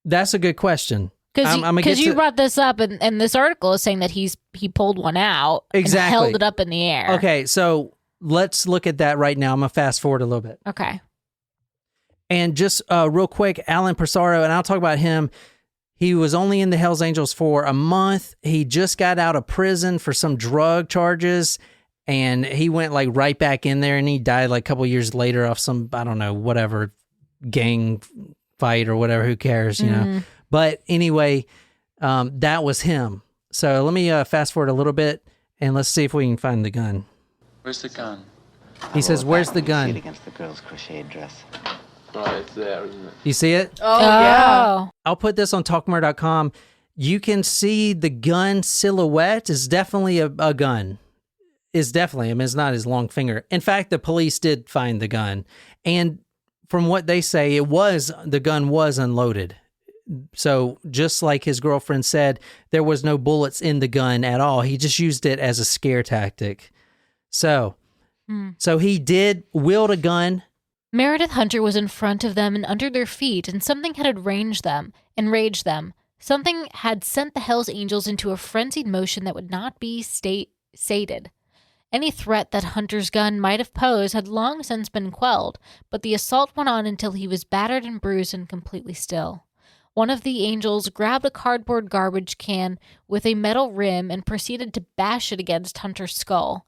That's a good question. Because you brought this up, and this article is saying that he pulled one out and held it up in the air. Okay, so let's look at that right now. I'm going to fast forward a little bit. Okay. And just real quick, Alan Pissarro, and I'll talk about him. He was only in the Hells Angels for a month. He just got out of prison for some drug charges, and he went like right back in there, and he died like a couple years later off some, I don't know, whatever, gang fight or whatever. Who cares, you know? But anyway, that was him. So let me fast forward a little bit, and let's see if we can find the gun. Where's the gun? He says, "Where's the gun?" See it against the girl's crocheted dress. Right, it's there, isn't it? You see it? Oh, yeah. I'll put this on talkmurder.com. You can see the gun silhouette is definitely a gun. It's definitely, I mean, it's not his long finger. In fact, the police did find the gun. And from what they say, the gun was unloaded. So just like his girlfriend said, there was no bullets in the gun at all. He just used it as a scare tactic. So he did wield a gun. Meredith Hunter was in front of them and under their feet, and something had enraged them. Something had sent the Hells Angels into a frenzied motion that would not be sated. Any threat that Hunter's gun might have posed had long since been quelled, but the assault went on until he was battered and bruised and completely still. One of the angels grabbed a cardboard garbage can with a metal rim and proceeded to bash it against Hunter's skull.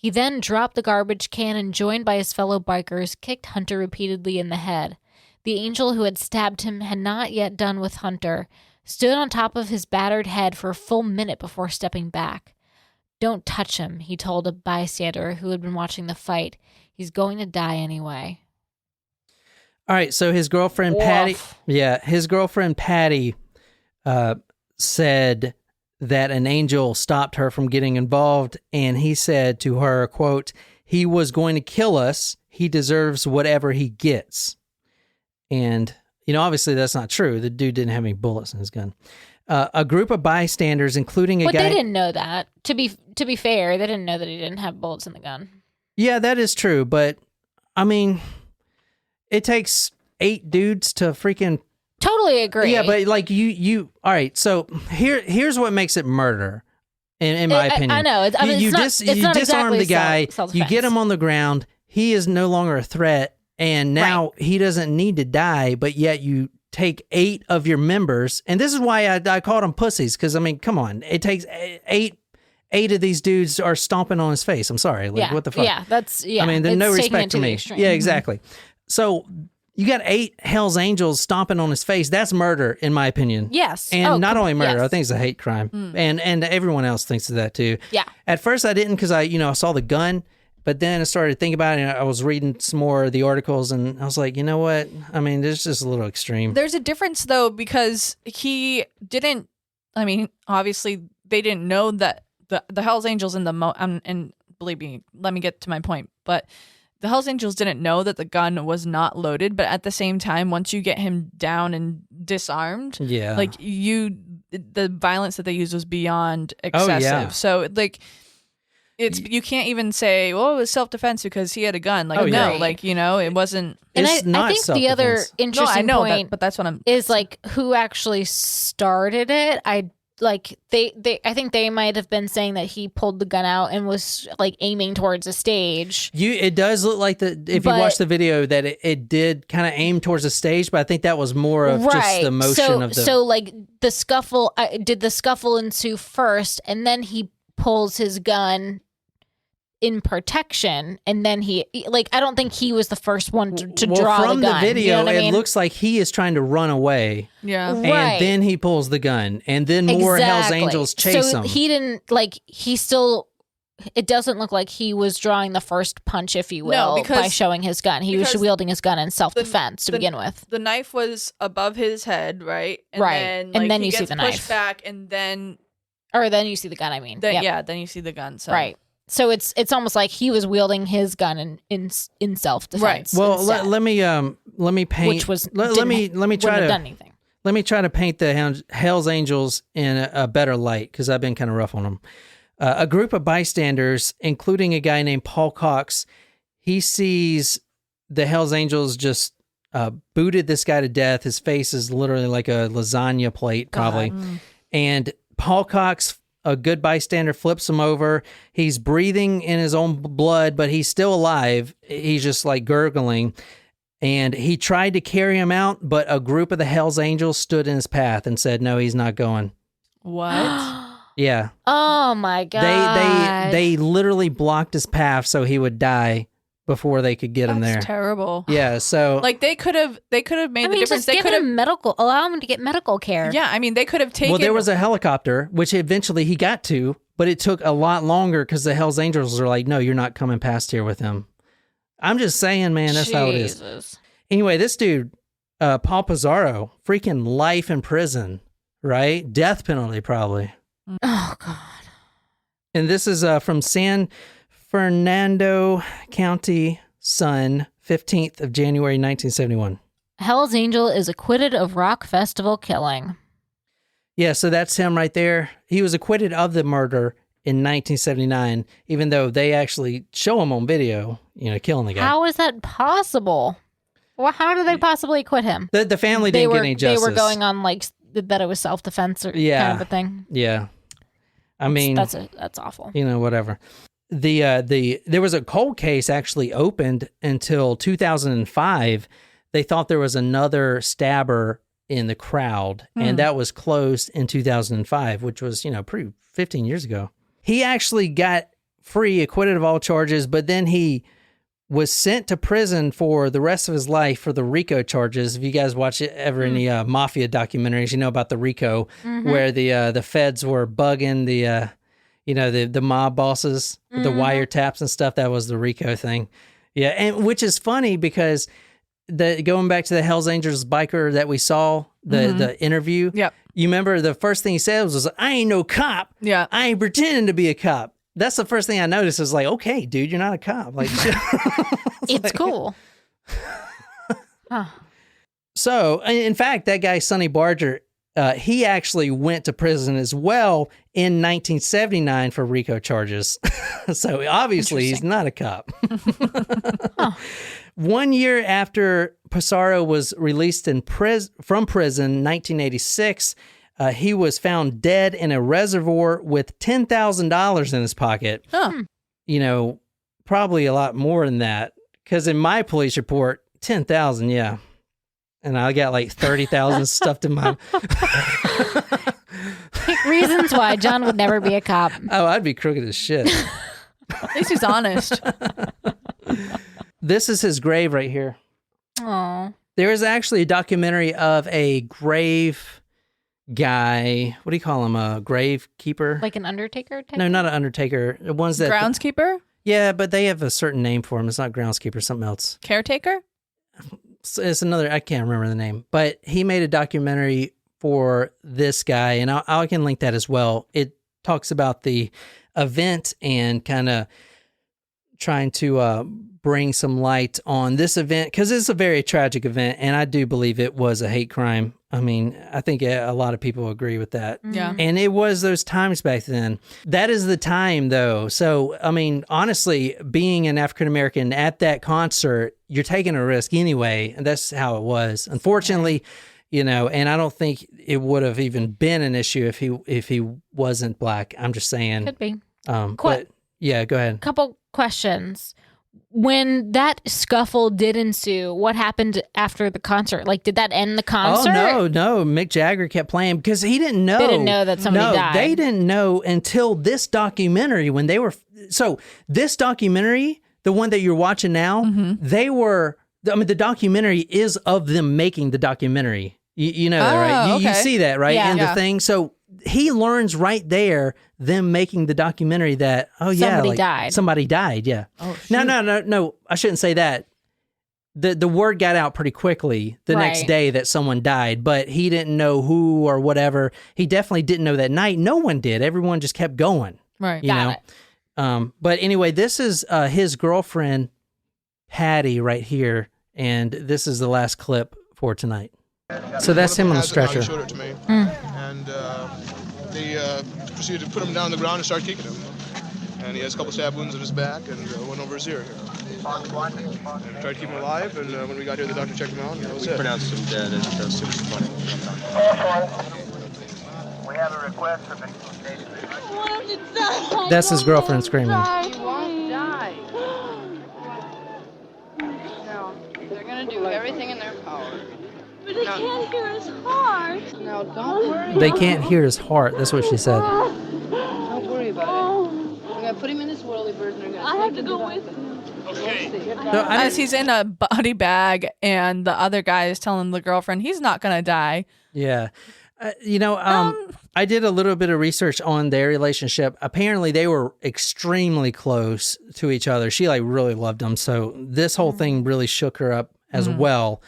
He then dropped the garbage can and, joined by his fellow bikers, kicked Hunter repeatedly in the head. The angel who had stabbed him had not yet done with Hunter, stood on top of his battered head for a full minute before stepping back. "Don't touch him," he told a bystander who had been watching the fight. "He's going to die anyway." All right, so his girlfriend Patty, said that an angel stopped her from getting involved, and he said to her, quote, "He was going to kill us. He deserves whatever he gets." And, you know, obviously that's not true. The dude didn't have any bullets in his gun. A group of bystanders, including a guy... But they didn't know that. To be fair, they didn't know that he didn't have bullets in the gun. Yeah, that is true, but, I mean, it takes 8 dudes to freaking... Totally agree. Yeah, but like you all right, so here's what makes it murder, in my opinion. I know. You not disarm exactly the guy, you get him self-defense. on the ground, he is no longer a threat, and now he doesn't need to die, but yet you take 8 of your members, and this is why I called them pussies, because, I mean, come on, it takes 8 of these dudes are stomping on his face. I'm sorry. Like, what the fuck? Yeah, that's... Yeah, I mean, there's no respect for me. Extreme. Yeah, exactly. So... You got 8 Hells Angels stomping on his face. That's murder, in my opinion. Yes. And not only murder, yes. I think it's a hate crime. And everyone else thinks of that too. Yeah. At first I didn't because I saw the gun, but then I started thinking about it and I was reading some more of the articles and I was like, you know what? I mean, this is just a little extreme. There's a difference though, because he didn't, I mean, obviously they didn't know that the Hells Angels in believe me, let me get to my point. But the Hells Angels didn't know that the gun was not loaded, but at the same time, once you get him down and disarmed, like the violence that they used was beyond excessive. So like, you can't even say, well, it was self-defense because he had a gun. Like, like, you know, it wasn't. And I think the other interesting point but that's what I'm is like who actually started it. I think they might have been saying that he pulled the gun out and was like aiming towards a stage. It does look like if you watch the video that it did kind of aim towards the stage, but I think that was more of just the motion of the. So like the scuffle, did the scuffle ensue first, and then he pulls his gun in protection, and then I don't think he was the first one to draw from the gun. The video, you know what I mean? It looks like he is trying to run away. Yeah. And Right. then he pulls the gun, and then more Hells Angels chase him. He didn't it doesn't look like he was drawing the first punch, if you will, by showing his gun. He was wielding his gun in self-defense to begin with. The knife was above his head, right? And right. Then, and then he you see gets the pushed knife. back, and then... Or then you see the gun, I mean. Yeah, then you see the gun. So. Right. So it's almost like he was wielding his gun in self-defense. Right. Well, let me paint. Which was let me try to done anything. Let me try to paint the Hells Angels in a better light, because I've been kind of rough on them. A group of bystanders, including a guy named Paul Cox, he sees the Hells Angels just booted this guy to death. His face is literally like a lasagna plate, probably. And Paul Cox, a good bystander, flips him over. He's breathing in his own blood, but he's still alive. He's just like gurgling. And he tried to carry him out, but a group of the Hells Angels stood in his path and said, no, he's not going. What? Yeah. Oh my God. They literally blocked his path so he would die before they could get him there. That's terrible. Yeah, so like they could have made the difference. They could have allow him to get medical care. Yeah, I mean they could have taken. Well, there was a helicopter, which eventually he got to, but it took a lot longer because the Hells Angels were like, no, you're not coming past here with him. I'm just saying, man, that's how it is. Anyway, this dude, Paul Pizarro, freaking life in prison, right? Death penalty, probably. Oh, God. And this is from San Fernando County Sun, 15th of January, 1971. Hell's Angel is acquitted of Rock Festival killing. Yeah, so that's him right there. He was acquitted of the murder in 1979, even though they actually show him on video, killing the guy. How is that possible? Well, how did they possibly acquit him? The family didn't get any justice. They were going on that it was self-defense or kind of a thing. Yeah. I mean, that's awful. Whatever. There was a cold case actually opened until 2005. They thought there was another stabber in the crowd, and that was closed in 2005, which was, pretty 15 years ago. He actually got free, acquitted of all charges, but then he was sent to prison for the rest of his life for the RICO charges. If you guys watch any mafia documentaries, you know about the RICO, where the feds were bugging the mob bosses with the wiretaps and stuff. That was the RICO thing. Yeah, and which is funny because going back to the Hells Angels biker that we saw, the interview. Yep. You remember the first thing he said was, I ain't no cop. Yeah. I ain't pretending to be a cop. That's the first thing I noticed. Is like, okay, dude, you're not a cop. Like, it's cool. Huh. So, in fact, that guy, Sonny Barger, he actually went to prison as well in 1979 for RICO charges. So, obviously, he's not a cop. Huh. 1 year after Pizarro was released from prison, 1986, he was found dead in a reservoir with $10,000 in his pocket. Huh. Probably a lot more than that. Because in my police report, 10,000, yeah. And I got like 30,000 stuffed in my... Reasons why John would never be a cop. Oh, I'd be crooked as shit. At least he's honest. This is his grave right here. Oh. There is actually a documentary of a grave guy. What do you call him? A grave keeper? Like an undertaker type? No, not an undertaker. The ones that... Groundskeeper? Yeah, but they have a certain name for him. It's not groundskeeper, something else. Caretaker? It's another, I can't remember the name. But he made a documentary for this guy, and I can link that as well. It talks about the event and kind of trying to bring some light on this event because it's a very tragic event, and I do believe it was a hate crime. I mean, I think a lot of people agree with that. Yeah. And it was those times back then. That is the time, though. So, I mean, honestly, being an African-American at that concert, you're taking a risk anyway, and that's how it was. Unfortunately, you know, and I don't think it would have even been an issue if he wasn't black. I'm just saying. Could be. But yeah, go ahead. Couple questions. When that scuffle did ensue, what happened after the concert? Like, did that end the concert? Oh, no. Mick Jagger kept playing because he didn't know. They didn't know that somebody died. They didn't know until this documentary when they were. So this documentary, the one that you're watching now, they were. I mean, the documentary is of them making the documentary. You know that, right? You see that, right? Yeah. In the thing. So he learns right there, them making the documentary that, Somebody died. Somebody died, yeah. Oh, shoot. No, I shouldn't say that. The word got out pretty quickly the next day that someone died, but he didn't know who or whatever. He definitely didn't know that night. No one did. Everyone just kept going. Right. You know? But anyway, this is his girlfriend, Patty, right here, and this is the last clip for tonight. So that's him on the stretcher. He showed it to me, and they proceeded to put him down on the ground and start kicking him. And he has a couple stab wounds in his back and one over his ear. And we tried to keep him alive, and when we got here, the doctor checked him out, and that was it. We pronounced him dead as soon as funny. We have a request for That's his girlfriend screaming. He won't die. No, they're gonna do everything in their power. But they can't hear his heart. No, don't worry. They can't hear his heart. That's what she said. Don't worry about it. We're gonna put him in this whirly bird, and they're gonna. I have to go with him. Okay. As he's in a body bag, and the other guy is telling the girlfriend he's not gonna die. Yeah. I did a little bit of research on their relationship. Apparently, they were extremely close to each other. She really loved him. So this whole thing really shook her up as well.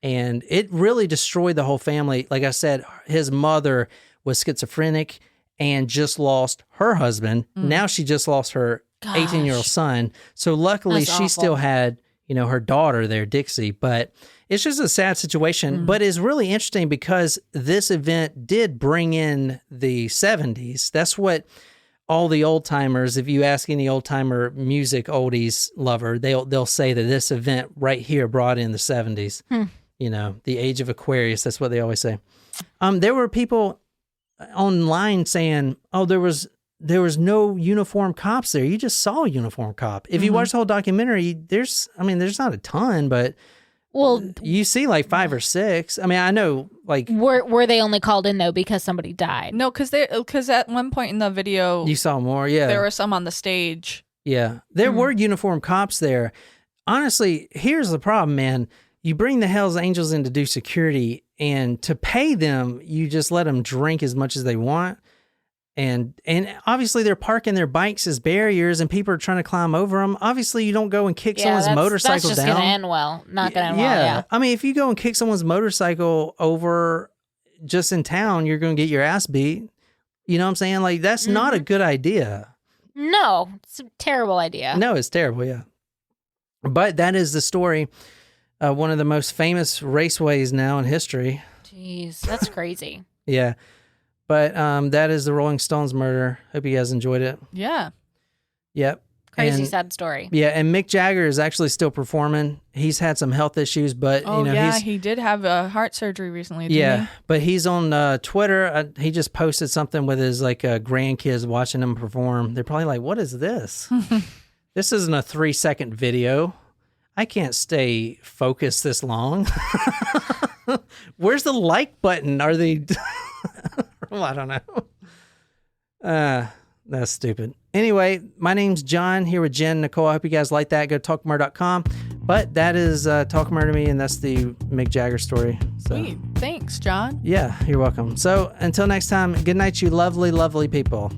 And it really destroyed the whole family. Like I said, his mother was schizophrenic and just lost her husband. Now she just lost her 18-year-old son. So luckily she still had, her daughter there, Dixie. But it's just a sad situation. But it's really interesting because this event did bring in the 70s. That's what all the old timers, if you ask any old timer music oldies lover, they'll say that this event right here brought in the 70s. The age of Aquarius. That's what they always say. There were people online saying, "Oh, there was no uniformed cops there. You just saw a uniformed cop." If you watch the whole documentary, there's not a ton, but you see 5 or 6. I mean, I know were they only called in though because somebody died? No, because at one point in the video you saw more. Yeah, there were some on the stage. Yeah, there were uniformed cops there. Honestly, here's the problem, man. You bring the Hells Angels in to do security, and to pay them, you just let them drink as much as they want. And obviously they're parking their bikes as barriers, and people are trying to climb over them. Obviously, you don't go and kick someone's motorcycle down. That's just going to end well. Not going to end well, yeah. I mean, if you go and kick someone's motorcycle over just in town, you're going to get your ass beat. You know what I'm saying? That's not a good idea. No, it's a terrible idea. No, it's terrible, yeah. But that is the story. One of the most famous raceways now in history. Jeez, that's crazy. Yeah. But that is the Rolling Stones murder. Hope you guys enjoyed it. Yeah. Yep. Crazy sad story. Yeah, and Mick Jagger is actually still performing. He's had some health issues, but he did have a heart surgery recently. Didn't he? But he's on Twitter. He just posted something with his grandkids watching him perform. They're probably like, "What is this? This isn't a 3-second video. I can't stay focused this long." Where's the like button? Are they? Well, I don't know. That's stupid. Anyway, my name's John here with Jen, Nicole. I hope you guys like that. Go to talkmurder.com. But that is Talk Murder Me, and that's the Mick Jagger story. So, sweet. Thanks, John. Yeah, you're welcome. So until next time, good night, you lovely, lovely people.